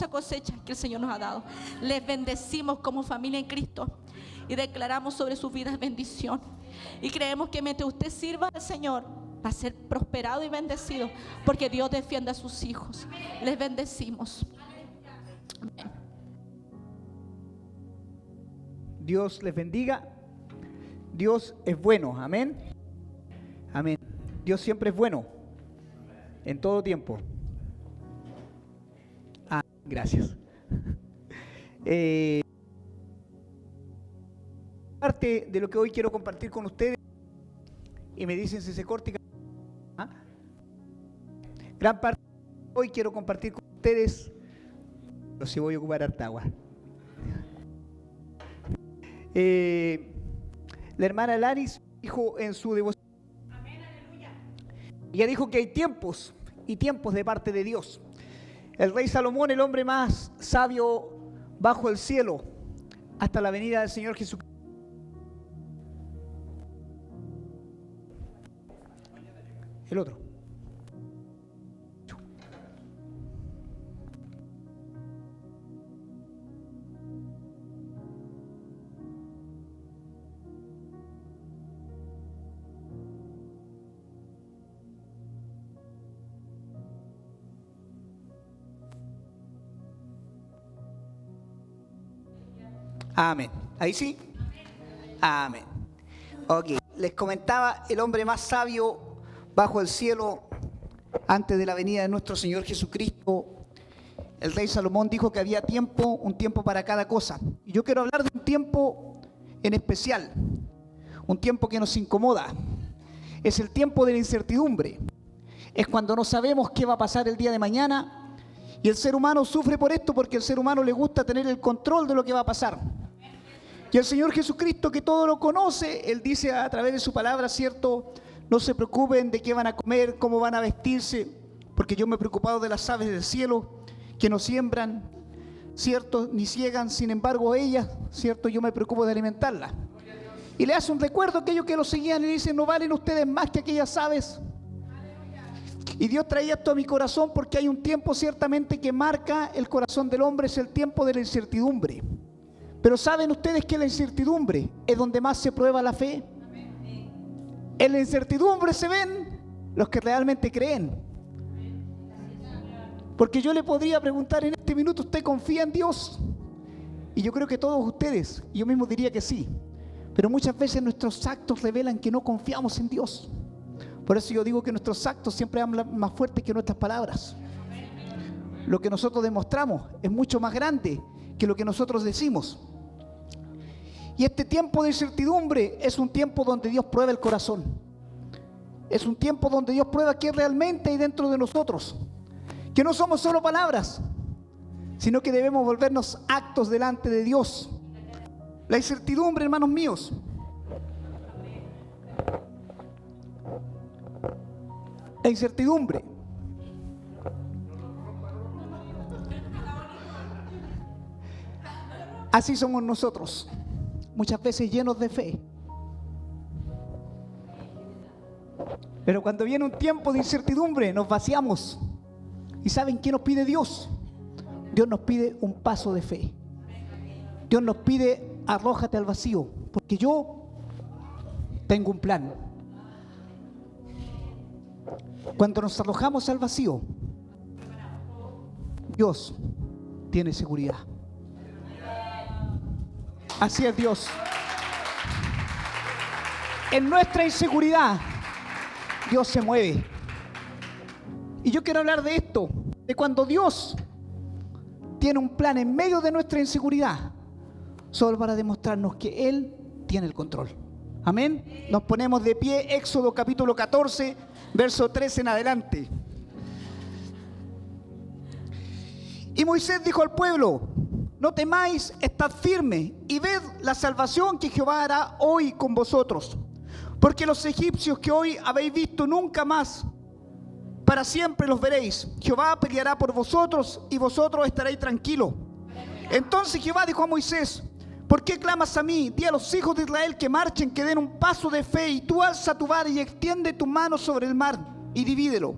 hermosa cosecha que el Señor nos ha dado. Les bendecimos como familia en Cristo y declaramos sobre sus vidas bendición. Y creemos que mientras usted sirva al Señor, va a ser prosperado y bendecido, porque Dios defiende a sus hijos. Les bendecimos. Amén. Dios les bendiga. Dios es bueno. Amén. Amén. Dios siempre es bueno. En todo tiempo. Ah, gracias. Parte de lo que hoy quiero compartir con ustedes, y me dicen si se corta. Gran parte de hoy quiero compartir con ustedes, pero si voy a ocupar harta agua. La hermana Laris dijo en su devoción, ella dijo que hay tiempos y tiempos de parte de Dios. El rey Salomón, el hombre más sabio bajo el cielo, hasta la venida del Señor Jesucristo. El otro. Amén. ¿Ahí sí? Amén. Ok. Les comentaba, el hombre más sabio bajo el cielo antes de la venida de nuestro Señor Jesucristo, el rey Salomón dijo que había tiempo, un tiempo para cada cosa. Y yo quiero hablar de un tiempo en especial, un tiempo que nos incomoda. Es el tiempo de la incertidumbre. Es cuando no sabemos qué va a pasar el día de mañana, y el ser humano sufre por esto porque al ser humano le gusta tener el control de lo que va a pasar. Y el Señor Jesucristo, que todo lo conoce, Él dice a través de su palabra, ¿cierto? No se preocupen de qué van a comer, cómo van a vestirse, porque yo me he preocupado de las aves del cielo, que no siembran, ¿cierto? Ni ciegan, sin embargo ellas, ¿cierto? Yo me preocupo de alimentarlas. Y le hace un recuerdo a aquellos que lo seguían y le dicen, ¿no valen ustedes más que aquellas aves? Y Dios traía esto a mi corazón porque hay un tiempo ciertamente que marca el corazón del hombre, es el tiempo de la incertidumbre. Pero ¿saben ustedes que la incertidumbre es donde más se prueba la fe? En la incertidumbre se ven los que realmente creen. Porque yo le podría preguntar en este minuto, ¿usted confía en Dios? Y yo creo que todos ustedes, yo mismo diría que sí. Pero muchas veces nuestros actos revelan que no confiamos en Dios. Por eso yo digo que nuestros actos siempre hablan más fuerte que nuestras palabras. Lo que nosotros demostramos es mucho más grande que lo que nosotros decimos. Y este tiempo de incertidumbre es un tiempo donde Dios prueba el corazón. Es un tiempo donde Dios prueba qué realmente hay dentro de nosotros. Que no somos solo palabras, sino que debemos volvernos actos delante de Dios. La incertidumbre, hermanos míos, la incertidumbre así somos nosotros, muchas veces llenos de fe. Pero cuando viene un tiempo de incertidumbre, nos vaciamos. ¿Y saben qué nos pide Dios? Dios nos pide un paso de fe. Dios nos pide, arrójate al vacío, porque yo tengo un plan. Cuando nos arrojamos al vacío, Dios tiene seguridad. Así es Dios. En nuestra inseguridad, Dios se mueve. Y yo quiero hablar de esto, de cuando Dios tiene un plan en medio de nuestra inseguridad, solo para demostrarnos que Él tiene el control. Amén. Nos ponemos de pie, Éxodo capítulo 14, verso 13 en adelante. Y Moisés dijo al pueblo: no temáis, estad firme y ved la salvación que Jehová hará hoy con vosotros. Porque los egipcios que hoy habéis visto nunca más, para siempre los veréis. Jehová peleará por vosotros y vosotros estaréis tranquilos. Entonces Jehová dijo a Moisés: ¿por qué clamas a mí? Di a los hijos de Israel que marchen, que den un paso de fe, y tú alza tu vara y extiende tu mano sobre el mar y divídelo.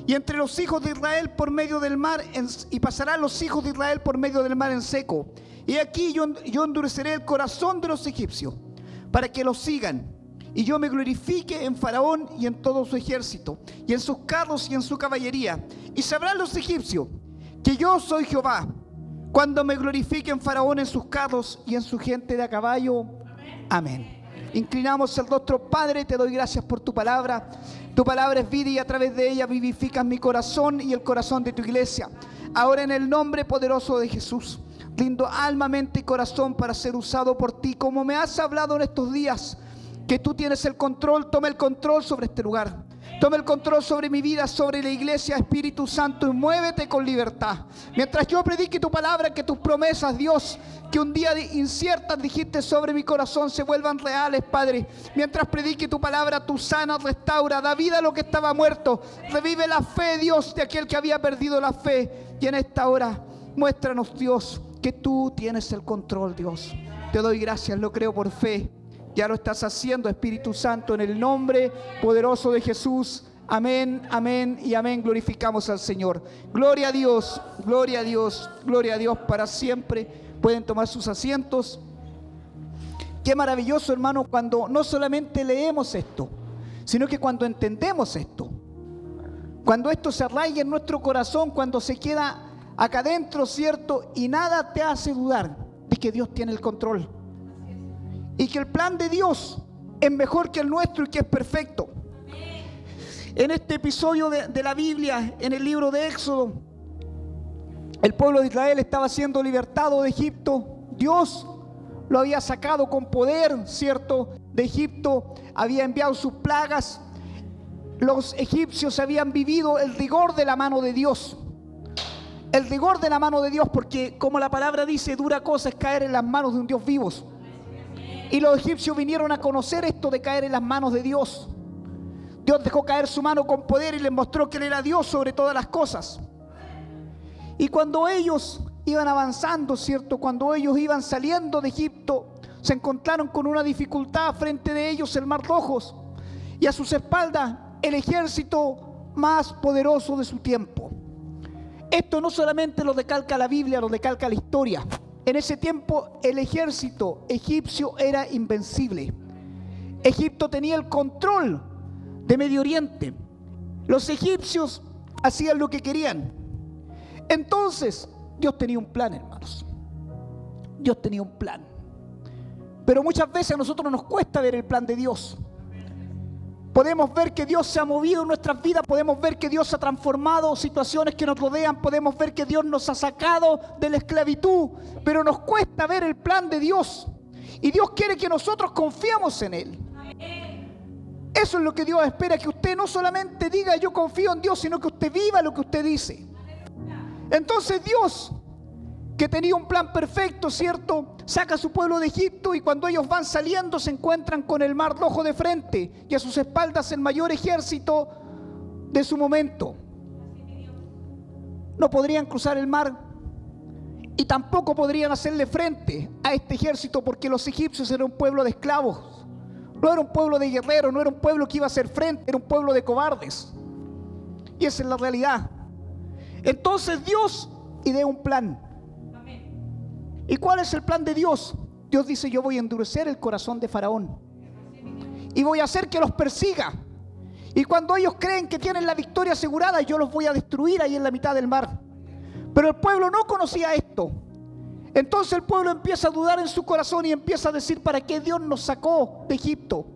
y entre los hijos de Israel por medio del mar, y pasarán los hijos de Israel por medio del mar en seco. Y aquí yo endureceré el corazón de los egipcios para que los sigan. Y yo me glorifique en Faraón y en todo su ejército, y en sus carros y en su caballería. Y sabrán los egipcios que yo soy Jehová, cuando me glorifique en Faraón, en sus carros y en su gente de a caballo. Amén. Inclinamos el rostro. Padre, te doy gracias por tu palabra. Tu palabra es vida y a través de ella vivificas mi corazón y el corazón de tu iglesia. Ahora en el nombre poderoso de Jesús, rindo alma, mente y corazón para ser usado por ti, como me has hablado en estos días, que tú tienes el control. Toma el control sobre este lugar. Toma el control sobre mi vida, sobre la iglesia, Espíritu Santo, y muévete con libertad. Mientras yo predique tu palabra, que tus promesas, Dios, que un día inciertas dijiste sobre mi corazón, se vuelvan reales, Padre. Mientras predique tu palabra, tú sanas, restaura, da vida a lo que estaba muerto. Revive la fe, Dios, de aquel que había perdido la fe. Y en esta hora, muéstranos, Dios, que tú tienes el control, Dios. Te doy gracias, lo creo por fe. Ya lo estás haciendo, Espíritu Santo, en el nombre poderoso de Jesús. Amén, amén y amén. Glorificamos al Señor. Gloria a Dios, gloria a Dios, gloria a Dios para siempre. Pueden tomar sus asientos. Qué maravilloso, hermano, cuando no solamente leemos esto, sino que cuando entendemos esto. Cuando esto se arraiga en nuestro corazón, cuando se queda acá adentro, ¿cierto? Y nada te hace dudar de que Dios tiene el control. Y que el plan de Dios es mejor que el nuestro y que es perfecto. En este episodio de la Biblia, en el libro de Éxodo, el pueblo de Israel estaba siendo libertado de Egipto. Dios lo había sacado con poder, ¿cierto?, de Egipto. Había enviado sus plagas. Los egipcios habían vivido el rigor de la mano de Dios. El rigor de la mano de Dios, porque como la palabra dice, dura cosa es caer en las manos de un Dios vivo. Y los egipcios vinieron a conocer esto de caer en las manos de Dios. Dios dejó caer su mano con poder y les mostró que Él era Dios sobre todas las cosas. Y cuando ellos iban avanzando, ¿cierto?, cuando ellos iban saliendo de Egipto, se encontraron con una dificultad. Frente de ellos el Mar Rojo, y a sus espaldas el ejército más poderoso de su tiempo. Esto no solamente lo decalca la Biblia, lo decalca la historia. En ese tiempo el ejército egipcio era invencible. Egipto tenía el control de Medio Oriente. Los egipcios hacían lo que querían. Entonces Dios tenía un plan, hermanos. Dios tenía un plan. Pero muchas veces a nosotros nos cuesta ver el plan de Dios. Podemos ver que Dios se ha movido en nuestras vidas, podemos ver que Dios ha transformado situaciones que nos rodean, podemos ver que Dios nos ha sacado de la esclavitud, pero nos cuesta ver el plan de Dios. Y Dios quiere que nosotros confiemos en Él. Eso es lo que Dios espera, que usted no solamente diga yo confío en Dios, sino que usted viva lo que usted dice. Entonces Dios, que tenía un plan perfecto, ¿cierto?, saca a su pueblo de Egipto, y cuando ellos van saliendo se encuentran con el Mar Rojo de frente y a sus espaldas el mayor ejército de su momento. No podrían cruzar el mar y tampoco podrían hacerle frente a este ejército, porque los egipcios eran un pueblo de esclavos. No era un pueblo de guerreros, no era un pueblo que iba a hacer frente, era un pueblo de cobardes. Y esa es la realidad. Entonces Dios idea un plan. ¿Y cuál es el plan de Dios? Dios dice, yo voy a endurecer el corazón de Faraón y voy a hacer que los persiga. Y cuando ellos creen que tienen la victoria asegurada, yo los voy a destruir ahí en la mitad del mar. Pero el pueblo no conocía esto. Entonces el pueblo empieza a dudar en su corazón y empieza a decir, ¿para qué Dios nos sacó de Egipto?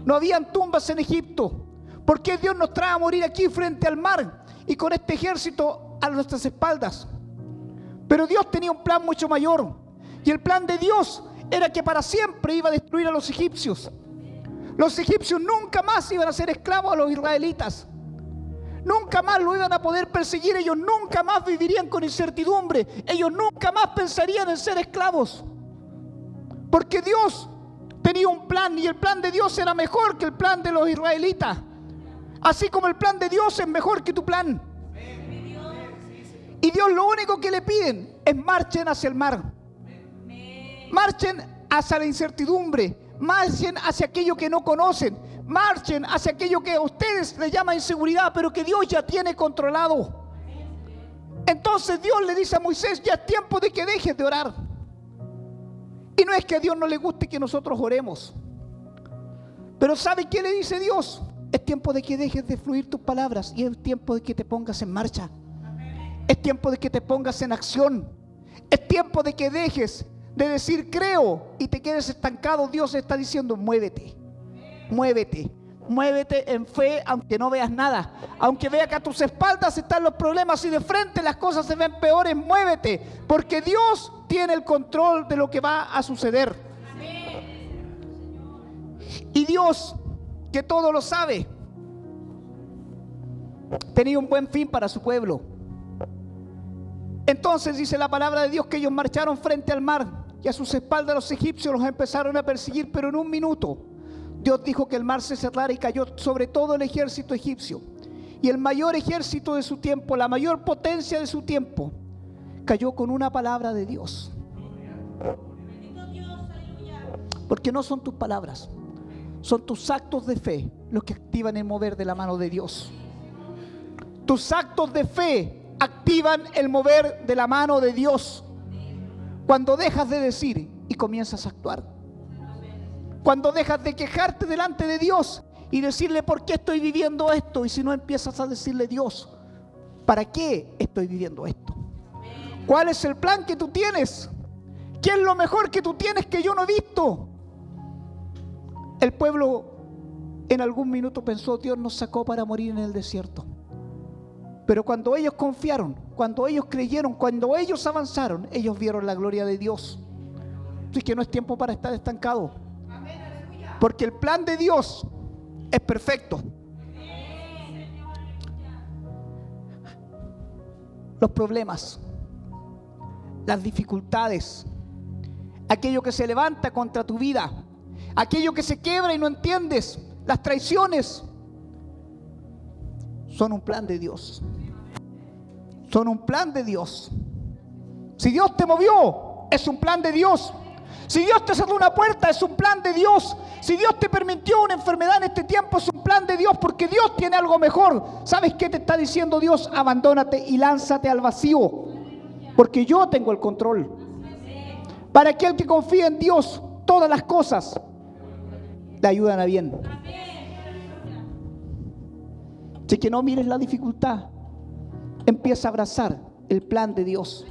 No habían tumbas en Egipto. ¿Por qué Dios nos trae a morir aquí frente al mar y con este ejército a nuestras espaldas? Pero Dios tenía un plan mucho mayor. Y el plan de Dios era que para siempre iba a destruir a los egipcios. Los egipcios nunca más iban a ser esclavos a los israelitas. Nunca más lo iban a poder perseguir. Ellos nunca más vivirían con incertidumbre. Ellos nunca más pensarían en ser esclavos. Porque Dios tenía un plan, y el plan de Dios era mejor que el plan de los israelitas. Así como el plan de Dios es mejor que tu plan. Y Dios lo único que le piden es marchen hacia el mar. Marchen hacia la incertidumbre. Marchen hacia aquello que no conocen. marchen hacia aquello que a ustedes les llama inseguridad, pero que Dios ya tiene controlado. Entonces Dios le dice a Moisés, ya es tiempo de que dejes de orar. Y no es que a Dios no le guste que nosotros oremos, pero ¿sabe qué le dice Dios? Es tiempo de que dejes de fluir tus palabras y es tiempo de que te pongas en marcha. Es tiempo de que te pongas en acción. Es tiempo de que dejes de decir creo y te quedes estancado. Dios está diciendo muévete, muévete, muévete en fe, aunque no veas nada, aunque vea que a tus espaldas están los problemas y de frente las cosas se ven peores. Muévete, porque Dios tiene el control de lo que va a suceder. Y Dios, que todo lo sabe, tenía un buen fin para su pueblo. Entonces dice la palabra de Dios que ellos marcharon frente al mar y a sus espaldas los egipcios los empezaron a perseguir, pero en un minuto Dios dijo que el mar se cerrara y cayó sobre todo el ejército egipcio. Y el mayor ejército de su tiempo, la mayor potencia de su tiempo, cayó con una palabra de Dios. Porque no son tus palabras, son tus actos de fe los que activan el mover de la mano de Dios. Tus actos de fe activan el mover de la mano de Dios. Cuando dejas de decir y comienzas a actuar. Cuando dejas de quejarte delante de Dios y decirle por qué estoy viviendo esto, y si no empiezas a decirle Dios, ¿para qué estoy viviendo esto? ¿Cuál es el plan que tú tienes? ¿Qué es lo mejor que tú tienes que yo no he visto? El pueblo en algún minuto pensó, Dios nos sacó para morir en el desierto. Pero cuando ellos confiaron, cuando ellos creyeron, cuando ellos avanzaron, ellos vieron la gloria de Dios. Así que no es tiempo para estar estancado, porque el plan de Dios es perfecto. Los problemas, las dificultades, aquello que se levanta contra tu vida, aquello que se quiebra y no entiendes, las traiciones, son un plan de Dios. Son un plan de Dios. Si Dios te movió, es un plan de Dios. Si Dios te cerró una puerta, es un plan de Dios. Si Dios te permitió una enfermedad en este tiempo, es un plan de Dios, porque Dios tiene algo mejor. ¿Sabes qué te está diciendo Dios? Abandónate y lánzate al vacío, porque yo tengo el control. Para aquel que confía en Dios, todas las cosas le ayudan a bien. Así que no mires la dificultad. Empieza a abrazar el plan de Dios.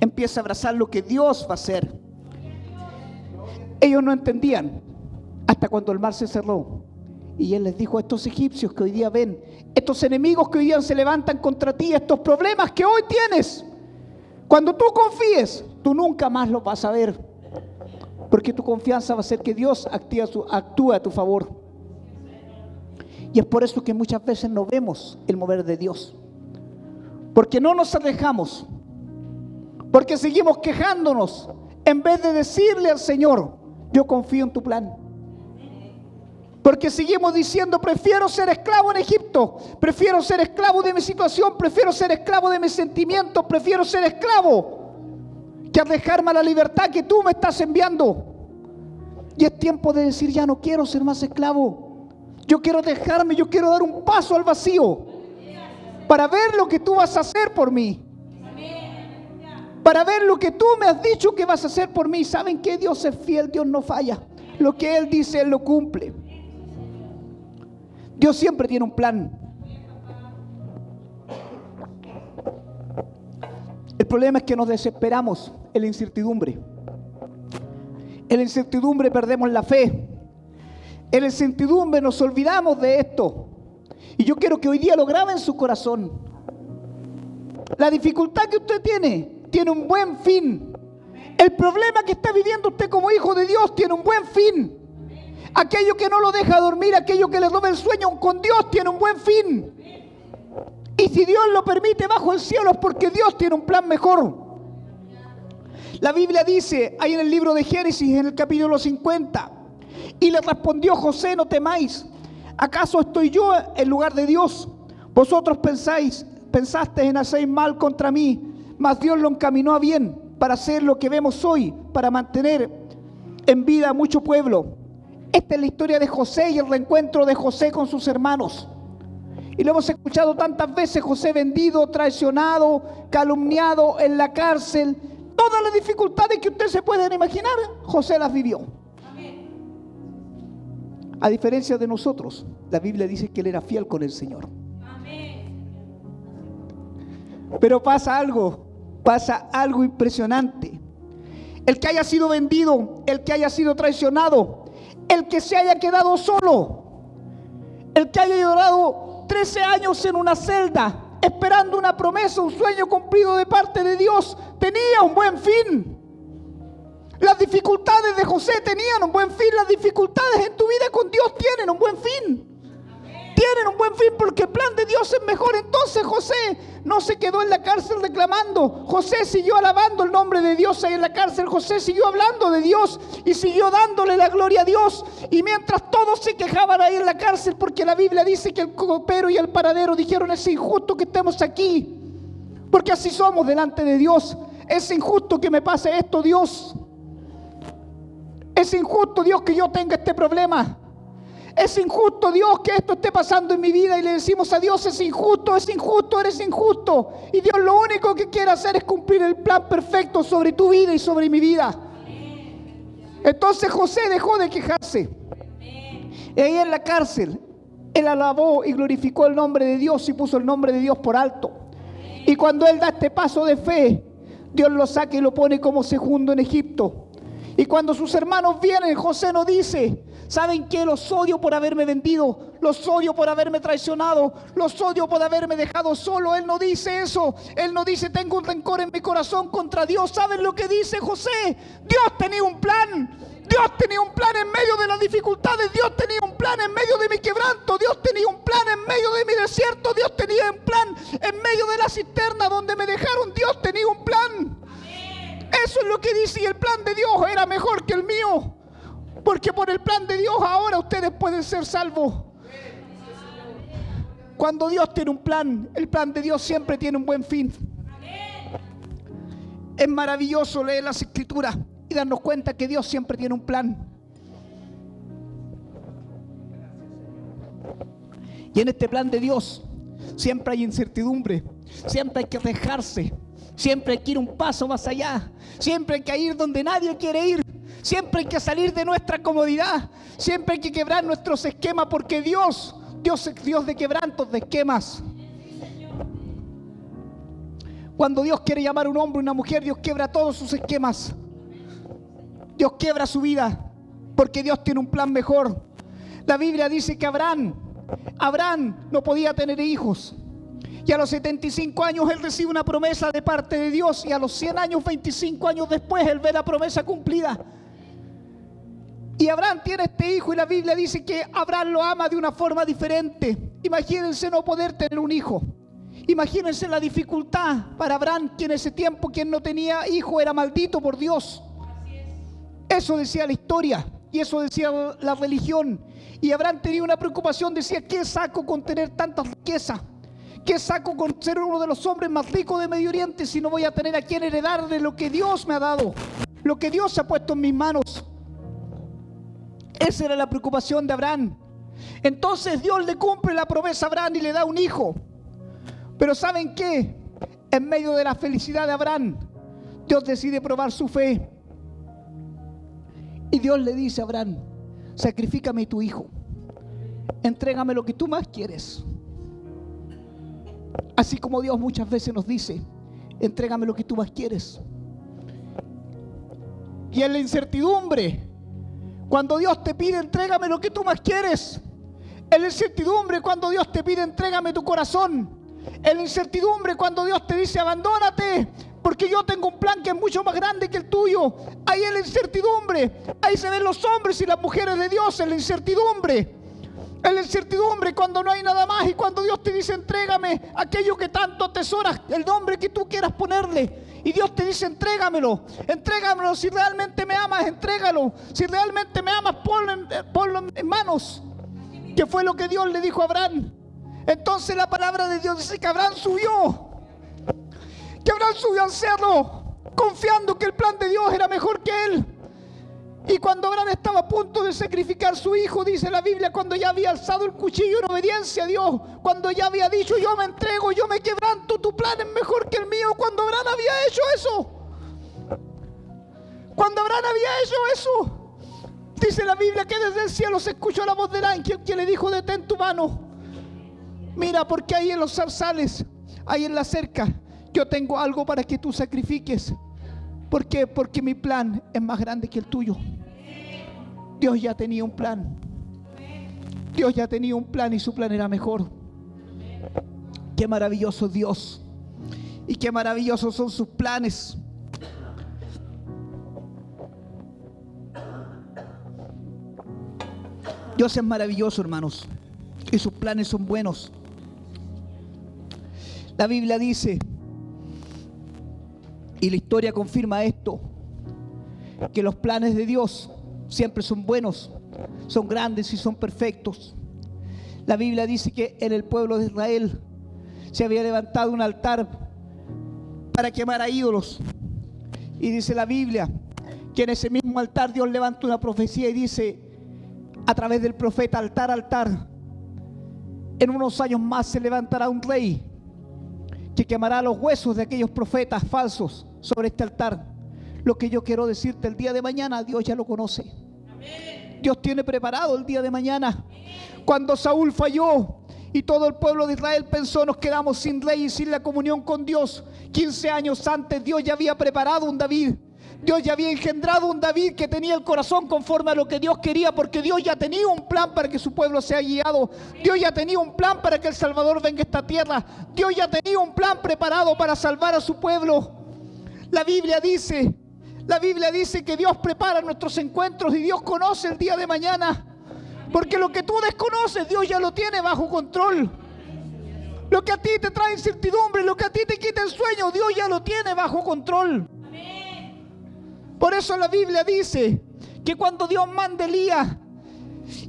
Empieza a abrazar lo que Dios va a hacer. Ellos no entendían hasta cuando el mar se cerró. Y Él les dijo a estos egipcios que hoy día ven, estos enemigos que hoy día se levantan contra ti, estos problemas que hoy tienes, cuando tú confíes, tú nunca más los vas a ver. Porque tu confianza va a hacer que Dios actúe a tu favor. Y es por eso que muchas veces no vemos el mover de Dios. Porque no nos alejamos. Porque seguimos quejándonos en vez de decirle al Señor, yo confío en tu plan. Porque seguimos diciendo, prefiero ser esclavo en Egipto, prefiero ser esclavo de mi situación, prefiero ser esclavo de mis sentimientos, prefiero ser esclavo que alejarme a la libertad que tú me estás enviando. Y es tiempo de decir, ya no quiero ser más esclavo. Yo quiero dejarme, yo quiero dar un paso al vacío para ver lo que tú vas a hacer por mí. Para ver lo que tú me has dicho que vas a hacer por mí. ¿Saben qué? Dios es fiel, Dios no falla. Lo que Él dice, Él lo cumple. Dios siempre tiene un plan. El problema es que nos desesperamos en la incertidumbre. En la incertidumbre perdemos la fe. En la incertidumbre nos olvidamos de esto. Y yo quiero que hoy día lo grabe en su corazón. La dificultad que usted tiene un buen fin. El problema que está viviendo usted como hijo de Dios tiene un buen fin. Aquello que no lo deja dormir, aquello que le roba el sueño con Dios tiene un buen fin. Y si Dios lo permite bajo el cielo es porque Dios tiene un plan mejor. La Biblia dice, ahí en el libro de Génesis, en el capítulo 50, y le respondió José, no temáis, ¿acaso estoy yo en lugar de Dios? Vosotros pensasteis en hacer mal contra mí, mas Dios lo encaminó a bien para hacer lo que vemos hoy, para mantener en vida a mucho pueblo. Esta es la historia de José y el reencuentro de José con sus hermanos. Y lo hemos escuchado tantas veces: José vendido, traicionado, calumniado, en la cárcel. Todas las dificultades que ustedes se pueden imaginar, José las vivió. A diferencia de nosotros, la Biblia dice que él era fiel con el Señor. Pero pasa algo impresionante. El que haya sido vendido, el que haya sido traicionado, el que se haya quedado solo, el que haya llorado 13 años en una celda, esperando una promesa, un sueño cumplido de parte de Dios, tenía un buen fin. Las dificultades de José tenían un buen fin. Las dificultades en tu vida con Dios tienen un buen fin. Tienen un buen fin porque el plan de Dios es mejor. Entonces José no se quedó en la cárcel reclamando. José siguió alabando el nombre de Dios ahí en la cárcel. José siguió hablando de Dios y siguió dándole la gloria a Dios. Y mientras todos se quejaban ahí en la cárcel, porque la Biblia dice que el copero y el panadero dijeron: es injusto que estemos aquí, porque así somos delante de Dios. Es injusto que me pase esto, Dios. Es injusto, Dios, que yo tenga este problema. Es injusto, Dios, que esto esté pasando en mi vida. Y le decimos a Dios: es injusto, eres injusto. Y Dios lo único que quiere hacer es cumplir el plan perfecto sobre tu vida y sobre mi vida. Entonces José dejó de quejarse. Y ahí en la cárcel, él alabó y glorificó el nombre de Dios y puso el nombre de Dios por alto. Y cuando él da este paso de fe, Dios lo saca y lo pone como segundo en Egipto. Y cuando sus hermanos vienen, José no dice: ¿saben qué? Los odio por haberme vendido, los odio por haberme traicionado, los odio por haberme dejado solo. Él no dice eso. Él no dice: tengo un rencor en mi corazón contra Dios. ¿Saben lo que dice José? Dios tenía un plan. Dios tenía un plan en medio de las dificultades. Dios tenía un plan en medio de mi quebranto. Dios tenía un plan en medio de mi desierto. Dios tenía un plan en medio de la cisterna donde me dejaron. Dios tenía un plan. Eso es lo que dice. Y el plan de Dios era mejor que el mío, porque por el plan de Dios ahora ustedes pueden ser salvos. Cuando Dios tiene un plan, el plan de Dios siempre tiene un buen fin. Es maravilloso leer las Escrituras y darnos cuenta que Dios siempre tiene un plan. Y en este plan de Dios siempre hay incertidumbre, siempre hay que dejarse, siempre hay que ir un paso más allá, siempre hay que ir donde nadie quiere ir, siempre hay que salir de nuestra comodidad, siempre hay que quebrar nuestros esquemas, porque Dios es Dios de quebrantos, de esquemas. Cuando Dios quiere llamar a un hombre o una mujer, Dios quiebra todos sus esquemas. Dios quiebra su vida, porque Dios tiene un plan mejor. La Biblia dice que Abraham no podía tener hijos. Y a los 75 años él recibe una promesa de parte de Dios. Y a los 100 años, 25 años después, él ve la promesa cumplida. Y Abraham tiene este hijo y la Biblia dice que Abraham lo ama de una forma diferente. Imagínense no poder tener un hijo. Imagínense la dificultad para Abraham, que en ese tiempo quien no tenía hijo era maldito por Dios. Eso decía la historia y eso decía la religión. Y Abraham tenía una preocupación, decía: ¿qué saco con tener tanta riqueza? ¿Qué saco con ser uno de los hombres más ricos de Medio Oriente si no voy a tener a quien heredar de lo que Dios me ha dado, lo que Dios ha puesto en mis manos? Esa era la preocupación de Abraham. Entonces Dios le cumple la promesa a Abraham y le da un hijo. Pero ¿saben qué? En medio de la felicidad de Abraham, Dios decide probar su fe. Y Dios le dice a Abraham: sacrifícame tu hijo, entrégame lo que tú más quieres. Así como Dios muchas veces nos dice: entrégame lo que tú más quieres. Y en la incertidumbre, cuando Dios te pide: entrégame lo que tú más quieres. En la incertidumbre, cuando Dios te pide: entrégame tu corazón. En la incertidumbre, cuando Dios te dice: abandónate, porque yo tengo un plan que es mucho más grande que el tuyo. Ahí en la incertidumbre, ahí se ven los hombres y las mujeres de Dios. En la incertidumbre, cuando no hay nada más, y cuando Dios te dice: entrégame aquello que tanto atesoras, el nombre que tú quieras ponerle. Y Dios te dice: entrégamelo, si realmente me amas, entrégalo, si realmente me amas, ponlo en manos. Que fue lo que Dios le dijo a Abraham. Entonces la palabra de Dios dice que Abraham subió al cerro, confiando que el plan de Dios era mejor que él. Y cuando Abraham estaba a punto de sacrificar a su hijo, dice la Biblia, cuando ya había alzado el cuchillo en obediencia a Dios, cuando ya había dicho, yo me entrego, yo me quebranto, tu plan es mejor que el mío, cuando Abraham había hecho eso, dice la Biblia que desde el cielo se escuchó la voz del ángel que le dijo, detén tu mano, mira, porque ahí en los zarzales, ahí en la cerca, yo tengo algo para que tú sacrifiques. ¿Por qué? Porque mi plan es más grande que el tuyo. Dios ya tenía un plan. Dios ya tenía un plan y su plan era mejor. Qué maravilloso Dios. Y qué maravillosos son sus planes. Dios es maravilloso, hermanos. Y sus planes son buenos. La Biblia dice, y la historia confirma esto, que los planes de Dios siempre son buenos, son grandes y son perfectos. La Biblia dice que en el pueblo de Israel se había levantado un altar para quemar a ídolos. Y dice la Biblia que en ese mismo altar Dios levanta una profecía y dice, a través del profeta, altar, altar, en unos años más se levantará un rey que quemará los huesos de aquellos profetas falsos sobre este altar. Lo que yo quiero decirte el día de mañana, Dios ya lo conoce. Dios tiene preparado el día de mañana. Cuando Saúl falló y todo el pueblo de Israel pensó, nos quedamos sin rey y sin la comunión con Dios, 15 años antes Dios ya había preparado un David. Dios ya había engendrado un David que tenía el corazón conforme a lo que Dios quería, porque Dios ya tenía un plan para que su pueblo sea guiado. Dios ya tenía un plan para que el Salvador venga a esta tierra. Dios ya tenía un plan preparado para salvar a su pueblo. La Biblia dice que Dios prepara nuestros encuentros y Dios conoce el día de mañana. Porque lo que tú desconoces, Dios ya lo tiene bajo control. Lo que a ti te trae incertidumbre, lo que a ti te quita el sueño, Dios ya lo tiene bajo control. Por eso la Biblia dice que cuando Dios manda a Elías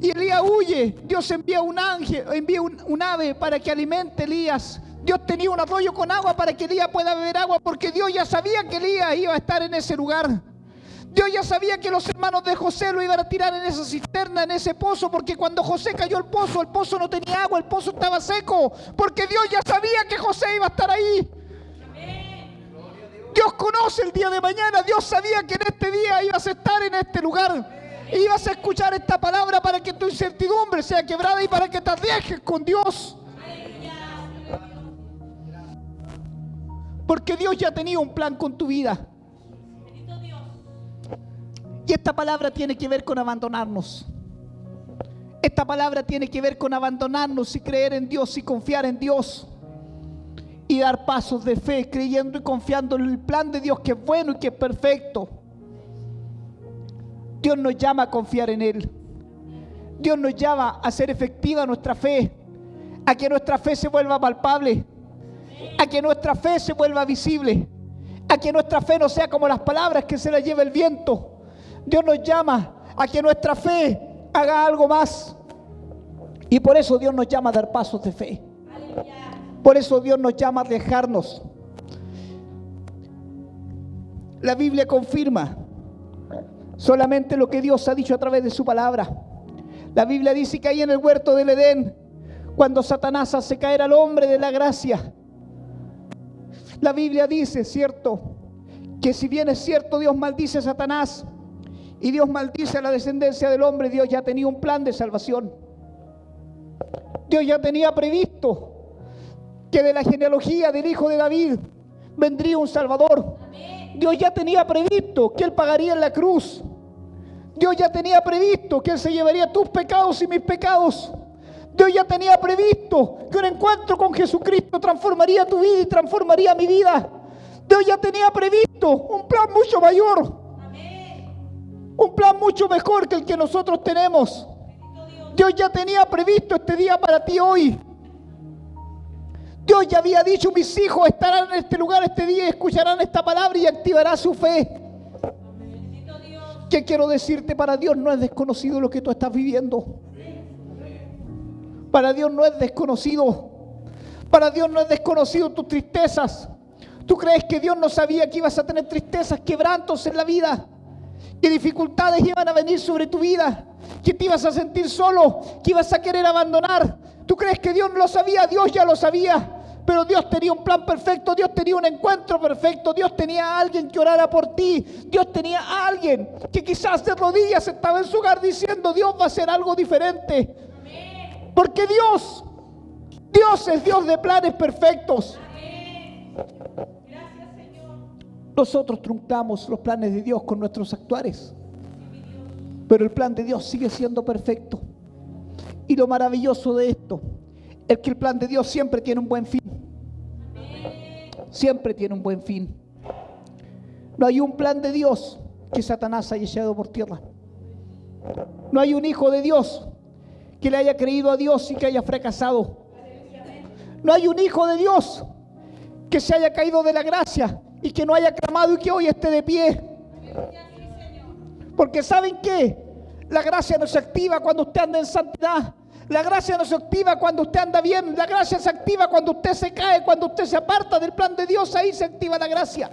y Elías huye, Dios envía un ángel, envía un ave para que alimente a Elías. Dios tenía un arroyo con agua para que Elías pueda beber agua, porque Dios ya sabía que Elías iba a estar en ese lugar. Dios ya sabía que los hermanos de José lo iban a tirar en esa cisterna, en ese pozo, porque cuando José cayó al pozo, el pozo no tenía agua, el pozo estaba seco, porque Dios ya sabía que José iba a estar ahí. Dios conoce el día de mañana. Dios sabía que en este día ibas a estar en este lugar y ibas a escuchar esta palabra para que tu incertidumbre sea quebrada y para que te arriesgues con Dios. Porque Dios ya tenía un plan con tu vida. Y esta palabra tiene que ver con abandonarnos. Esta palabra tiene que ver con abandonarnos y creer en Dios y confiar en Dios. Y dar pasos de fe, creyendo y confiando en el plan de Dios, que es bueno y que es perfecto. Dios nos llama a confiar en Él. Dios nos llama a hacer efectiva nuestra fe, a que nuestra fe se vuelva palpable, a que nuestra fe se vuelva visible, a que nuestra fe no sea como las palabras que se las lleva el viento. Dios nos llama a que nuestra fe haga algo más. Y por eso Dios nos llama a dar pasos de fe. Por eso Dios nos llama a dejarnos. La Biblia confirma solamente lo que Dios ha dicho a través de su palabra. La Biblia dice que ahí en el huerto del Edén, cuando Satanás hace caer al hombre de la gracia, la Biblia dice, cierto, que si bien es cierto Dios maldice a Satanás y Dios maldice a la descendencia del hombre, Dios ya tenía un plan de salvación. Dios ya tenía previsto que de la genealogía del hijo de David vendría un Salvador. Dios ya tenía previsto que Él pagaría en la cruz. Dios ya tenía previsto que Él se llevaría tus pecados y mis pecados. Dios ya tenía previsto que un encuentro con Jesucristo transformaría tu vida y transformaría mi vida. Dios ya tenía previsto un plan mucho mayor, un plan mucho mejor que el que nosotros tenemos. Dios ya tenía previsto este día para ti hoy. Dios ya había dicho, mis hijos estarán en este lugar este día y escucharán esta palabra y activará su fe. ¿Qué quiero decirte? Para Dios no es desconocido lo que tú estás viviendo. Para Dios no es desconocido. Para Dios no es desconocido tus tristezas. ¿Tú crees que Dios no sabía que ibas a tener tristezas, quebrantos en la vida? que dificultades iban a venir sobre tu vida, que te ibas a sentir solo, que ibas a querer abandonar. ¿Tú crees que Dios no lo sabía? Dios ya lo sabía. Pero Dios tenía un plan perfecto, Dios tenía un encuentro perfecto, Dios tenía a alguien que orara por ti, Dios tenía a alguien que quizás de rodillas estaba en su hogar diciendo: Dios va a hacer algo diferente. Amén. Porque Dios es Dios de planes perfectos. Amén. Gracias, Señor. Nosotros truncamos los planes de Dios con nuestros actuares, pero el plan de Dios sigue siendo perfecto. Y lo maravilloso de esto es que el plan de Dios siempre tiene un buen fin. Siempre tiene un buen fin. No hay un plan de Dios que Satanás haya echado por tierra. No hay un hijo de Dios que le haya creído a Dios y que haya fracasado. No hay un hijo de Dios que se haya caído de la gracia y que no haya clamado y que hoy esté de pie. Porque ¿saben qué? La gracia no se activa cuando usted anda en santidad. La gracia no se activa cuando usted anda bien. La gracia se activa cuando usted se cae, cuando usted se aparta del plan de Dios. Ahí se activa la gracia.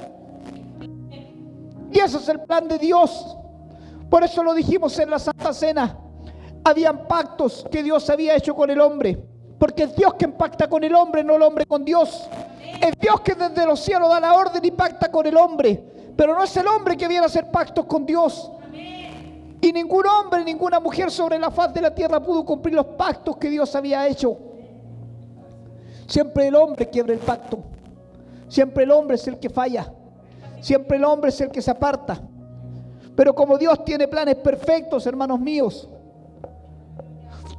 Y ese es el plan de Dios. Por eso lo dijimos en la Santa Cena. Habían pactos que Dios había hecho con el hombre. Porque es Dios quien pacta con el hombre, no el hombre con Dios. Es Dios que desde los cielos da la orden y pacta con el hombre. Pero no es el hombre que viene a hacer pactos con Dios. Y ningún hombre, ninguna mujer sobre la faz de la tierra pudo cumplir los pactos que Dios había hecho. Siempre el hombre quiebra el pacto. Siempre el hombre es el que falla. Siempre el hombre es el que se aparta. Pero como Dios tiene planes perfectos, hermanos míos,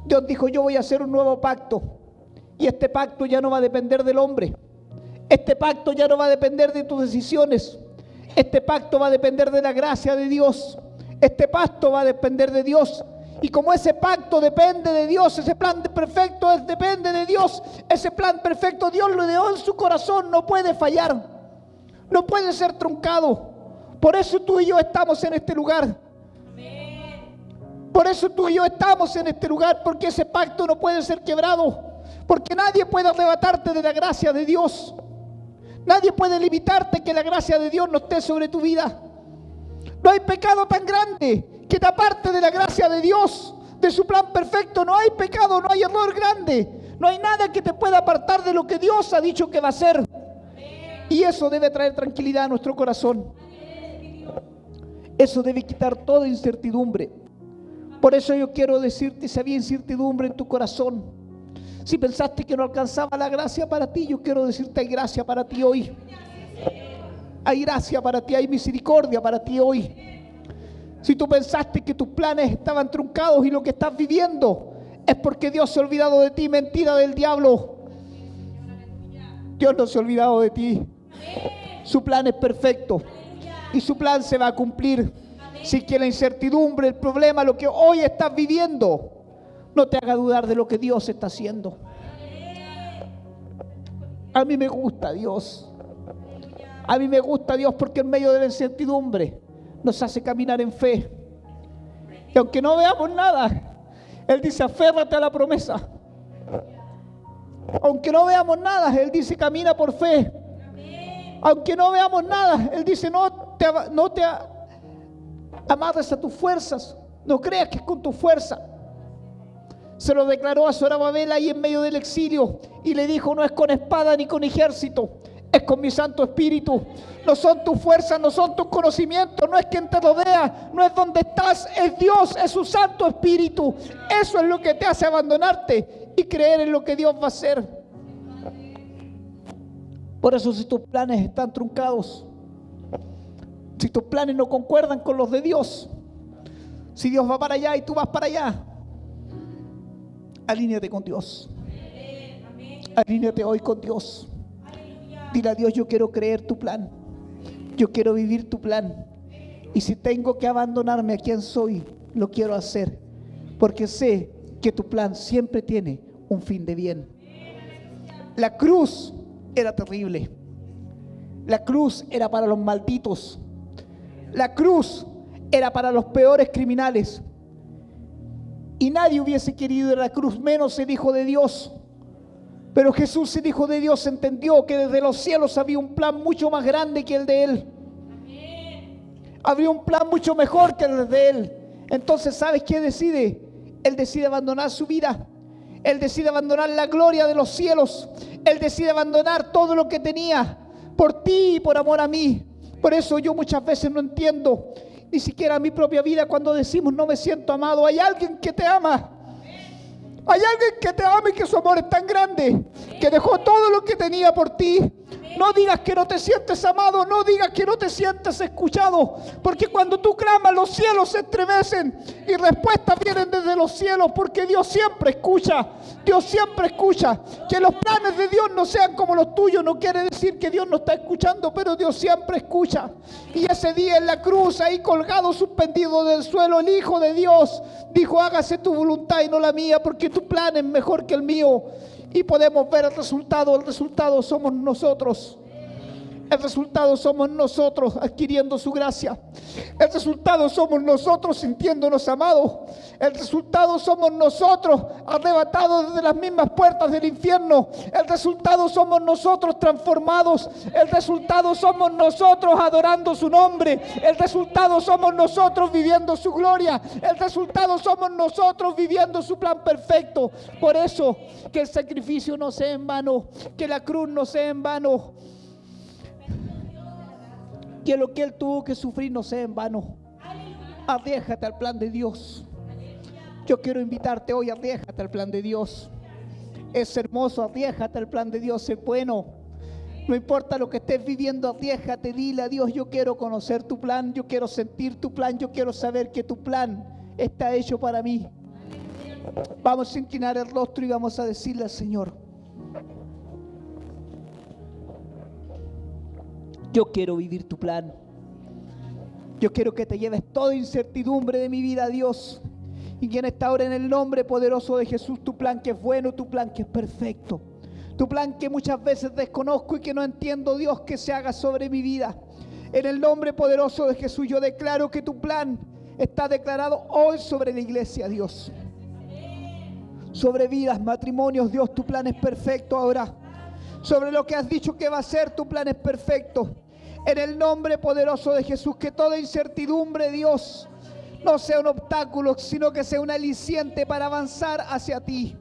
Dios dijo: yo voy a hacer un nuevo pacto. Y este pacto ya no va a depender del hombre. Este pacto ya no va a depender de tus decisiones. Este pacto va a depender de la gracia de Dios. Este pacto va a depender de Dios. Y como ese pacto depende de Dios, ese plan perfecto depende de Dios, ese plan perfecto Dios lo dio en su corazón, no puede fallar, no puede ser truncado. Por eso tú y yo estamos en este lugar. Por eso tú y yo estamos en este lugar, porque ese pacto no puede ser quebrado, porque nadie puede arrebatarte de la gracia de Dios. Nadie puede limitarte que la gracia de Dios no esté sobre tu vida. No hay pecado tan grande que te aparte de la gracia de Dios, de su plan perfecto. No hay pecado, no hay error grande. No hay nada que te pueda apartar de lo que Dios ha dicho que va a hacer. Y eso debe traer tranquilidad a nuestro corazón. Eso debe quitar toda incertidumbre. Por eso yo quiero decirte, si había incertidumbre en tu corazón, si pensaste que no alcanzaba la gracia para ti, yo quiero decirte: hay gracia para ti hoy. Hay gracia para ti, hay misericordia para ti hoy. Si tú pensaste que tus planes estaban truncados y lo que estás viviendo es porque Dios se ha olvidado de ti, mentira del diablo. Dios no se ha olvidado de ti. Su plan es perfecto y su plan se va a cumplir. Sin que la incertidumbre, el problema, lo que hoy estás viviendo, no te haga dudar de lo que Dios está haciendo. A mí me gusta Dios. A mí me gusta Dios porque en medio de la incertidumbre nos hace caminar en fe. Y aunque no veamos nada, Él dice: aférrate a la promesa. Aunque no veamos nada, Él dice: camina por fe. Aunque no veamos nada, Él dice: no te amarres a tus fuerzas. No creas que es con tu fuerza. Se lo declaró a Zorobabel ahí en medio del exilio y le dijo: no es con espada ni con ejército, es con mi Santo Espíritu. No son tus fuerzas, no son tus conocimientos, no es quien te rodea, no es donde estás, es Dios, es su Santo Espíritu. Eso es lo que te hace abandonarte y creer en lo que Dios va a hacer. Por eso, si tus planes están truncados, si tus planes no concuerdan con los de Dios, si Dios va para allá y tú vas para allá, alíneate con Dios. Alíneate hoy con Dios. Dile a Dios: yo quiero creer tu plan, yo quiero vivir tu plan, y si tengo que abandonarme a quien soy, lo quiero hacer, porque sé que tu plan siempre tiene un fin de bien. La cruz era terrible. La cruz era para los malditos. La cruz era para los peores criminales. Y nadie hubiese querido ir a la cruz, menos el Hijo de Dios. Pero Jesús, el Hijo de Dios, entendió que desde los cielos había un plan mucho más grande que el de Él. Habría un plan mucho mejor que el de él. Entonces, ¿sabes qué decide? Él decide abandonar su vida. Él decide abandonar la gloria de los cielos. Él decide abandonar todo lo que tenía por ti y por amor a mí. Por eso yo muchas veces no entiendo ni siquiera mi propia vida cuando decimos no me siento amado. Hay alguien que te ama. Hay alguien que te ama y que su amor es tan grande que dejó todo lo que tenía por ti. No digas que no te sientes amado, no digas que no te sientes escuchado, porque cuando tú clamas los cielos se estremecen y respuestas vienen desde los cielos, porque Dios siempre escucha. Dios siempre escucha. Que los planes de Dios no sean como los tuyos no quiere decir que Dios no está escuchando, pero Dios siempre escucha. Y ese día en la cruz, ahí colgado, suspendido del suelo, el Hijo de Dios dijo: hágase tu voluntad y no la mía, porque tu plan es mejor que el mío. Y podemos ver el resultado somos nosotros. El resultado somos nosotros adquiriendo su gracia. El resultado somos nosotros sintiéndonos amados. El resultado somos nosotros arrebatados desde las mismas puertas del infierno. El resultado somos nosotros transformados. El resultado somos nosotros adorando su nombre. El resultado somos nosotros viviendo su gloria. El resultado somos nosotros viviendo su plan perfecto. Por eso, que el sacrificio no sea en vano, que la cruz no sea en vano, que lo que Él tuvo que sufrir no sea en vano. Arriésgate al plan de Dios. Yo quiero invitarte hoy, arriésgate al plan de Dios. Es hermoso, arriésgate al plan de Dios, es bueno. No importa lo que estés viviendo, arriésgate, dile a Dios: yo quiero conocer tu plan, yo quiero sentir tu plan, yo quiero saber que tu plan está hecho para mí. Vamos a inclinar el rostro y vamos a decirle al Señor: yo quiero vivir tu plan. Yo quiero que te lleves toda incertidumbre de mi vida, Dios. Y que en esta hora, en el nombre poderoso de Jesús, tu plan que es bueno, tu plan que es perfecto, tu plan que muchas veces desconozco y que no entiendo, Dios, que se haga sobre mi vida. En el nombre poderoso de Jesús, yo declaro que tu plan está declarado hoy sobre la iglesia, Dios. Sobre vidas, matrimonios, Dios, tu plan es perfecto ahora. Sobre lo que has dicho que va a ser, tu plan es perfecto. En el nombre poderoso de Jesús, que toda incertidumbre, Dios, no sea un obstáculo, sino que sea un aliciente para avanzar hacia ti.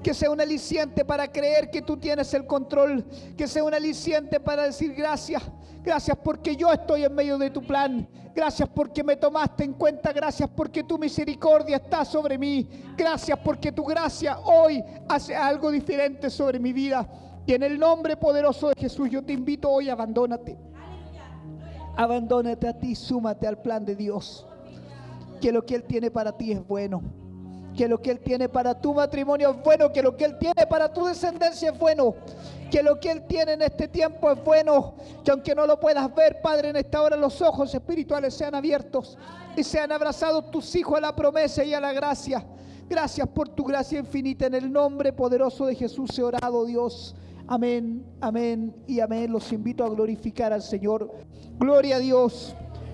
Que sea un aliciente para creer que tú tienes el control. Que sea un aliciente para decir gracias. Gracias porque yo estoy en medio de tu plan. Gracias porque me tomaste en cuenta. Gracias porque tu misericordia está sobre mí. Gracias porque tu gracia hoy hace algo diferente sobre mi vida. Y en el nombre poderoso de Jesús yo te invito hoy: abandónate. Abandónate a ti, súmate al plan de Dios. Que lo que Él tiene para ti es bueno. Que lo que Él tiene para tu matrimonio es bueno. Que lo que Él tiene para tu descendencia es bueno. Que lo que Él tiene en este tiempo es bueno. Que aunque no lo puedas ver, Padre, en esta hora los ojos espirituales sean abiertos y sean abrazados tus hijos a la promesa y a la gracia. Gracias por tu gracia infinita. En el nombre poderoso de Jesús he orado, Dios. Amén, amén y amén. Los invito a glorificar al Señor. Gloria a Dios,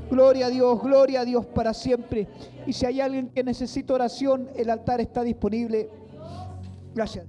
gloria a Dios, gloria a Dios para siempre. Y si hay alguien que necesita oración, el altar está disponible. Gracias.